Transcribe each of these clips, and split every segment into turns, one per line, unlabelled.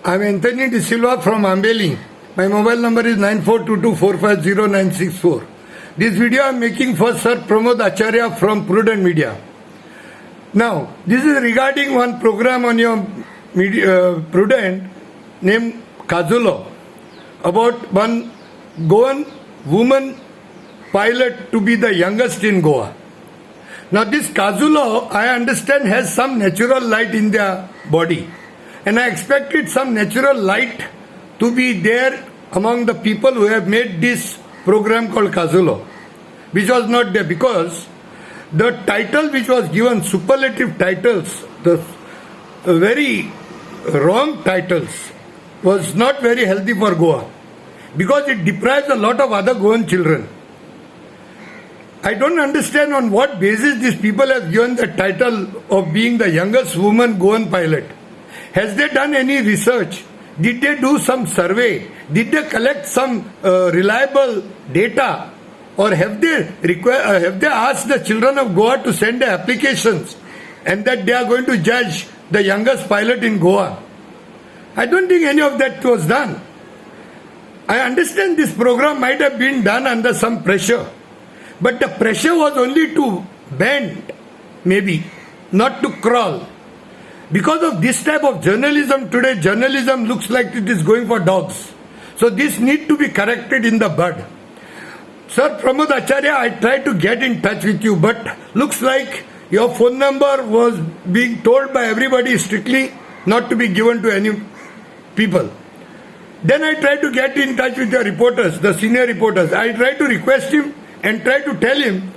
I'm Anthony De Silva from Ambeli. My mobile number is 9422450964. This video I'm making for Sir Pramod Acharya from Prudent Media. Now, this is regarding one program on your media, Prudent named Kazulo, about one Goan woman pilot to be the youngest in Goa. Now this Kazulo, I understand, has some natural light in their body. And I expected some natural light to be there among the people who have made this program called Kazulo, which was not there because the title which was given, superlative titles, the very wrong titles, was not very healthy for Goa because it deprives a lot of other Goan children. I don't understand on what basis these people have given the title of being the youngest woman Goan pilot. Has they done any research? Did they do some survey? Did they collect some reliable data? Or have they asked the children of Goa to send their applications and that they are going to judge the youngest pilot in Goa? I don't think any of that was done. I understand this program might have been done under some pressure. But the pressure was only to bend, maybe, not to crawl. Because of this type of journalism today, journalism looks like it is going for dogs. So this need to be corrected in the bud. Sir Pramod Acharya, I tried to get in touch with you, but looks like your phone number was being told by everybody strictly not to be given to any people. Then I tried to get in touch with your reporters, the senior reporters. I tried to request him and try to tell him,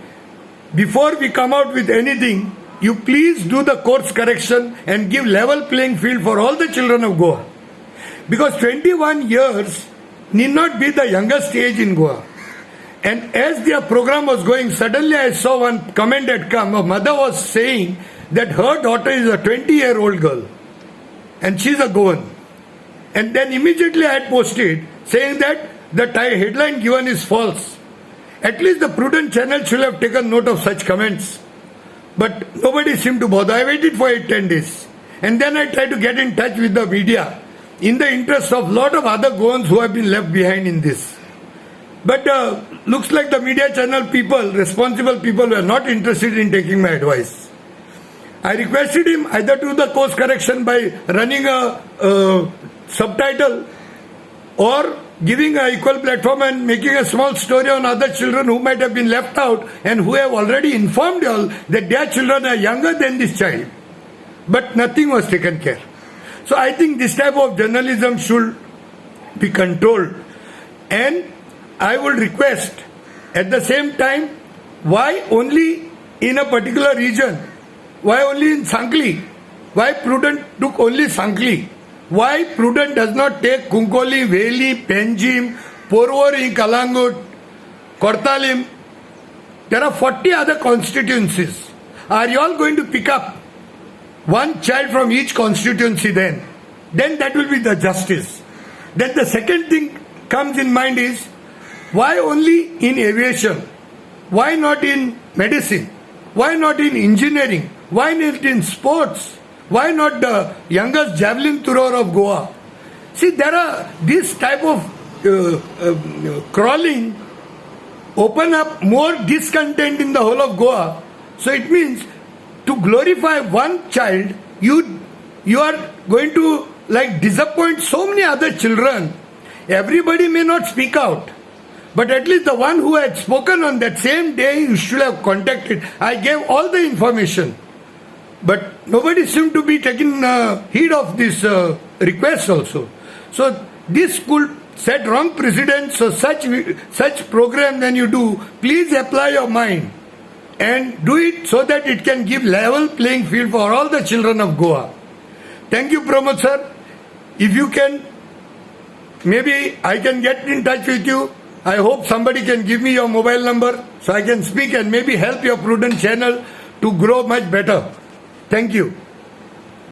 before we come out with anything, you please do the course correction and give level playing field for all the children of Goa. Because 21 years need not be the youngest age in Goa. And as their program was going, suddenly I saw one comment had come. A mother was saying that her daughter is a 20-year-old girl and she's a Goan. And then immediately I had posted saying that the headline given is false. At least the Prudent channel should have taken note of such comments. But nobody seemed to bother. I waited for 8-10 days. And then I tried to get in touch with the media in the interest of a lot of other Goans who have been left behind in this. But looks like the media channel people, responsible people, were not interested in taking my advice. I requested him either do the course correction by running a subtitle or giving an equal platform and making a small story on other children who might have been left out and who have already informed you all that their children are younger than this child. But nothing was taken care. So I think this type of journalism should be controlled. And I would request at the same time, why only in a particular region? Why only in Sangli? Why Prudent took only Sangli? Why Prudent does not take Kunkoli, Veli, Penjim, Porvori, Kalangut, Kortalim? There are 40 other constituencies. Are you all going to pick up one child from each constituency then? Then that will be the justice. Then the second thing comes in mind is, why only in aviation? Why not in medicine? Why not in engineering? Why not in sports? Why not the youngest javelin thrower of Goa? See, there are this type of crawling open up more discontent in the whole of Goa. So it means to glorify one child, you are going to disappoint so many other children. Everybody may not speak out, but at least the one who had spoken on that same day, you should have contacted. I gave all the information. But nobody seemed to be taking heed of this request also. So this could set wrong precedents. So such program when you do, please apply your mind and do it so that it can give level playing field for all the children of Goa. Thank you, Pramod sir. If you can, maybe I can get in touch with you. I hope somebody can give me your mobile number so I can speak and maybe help your Prudent channel to grow much better. Thank you.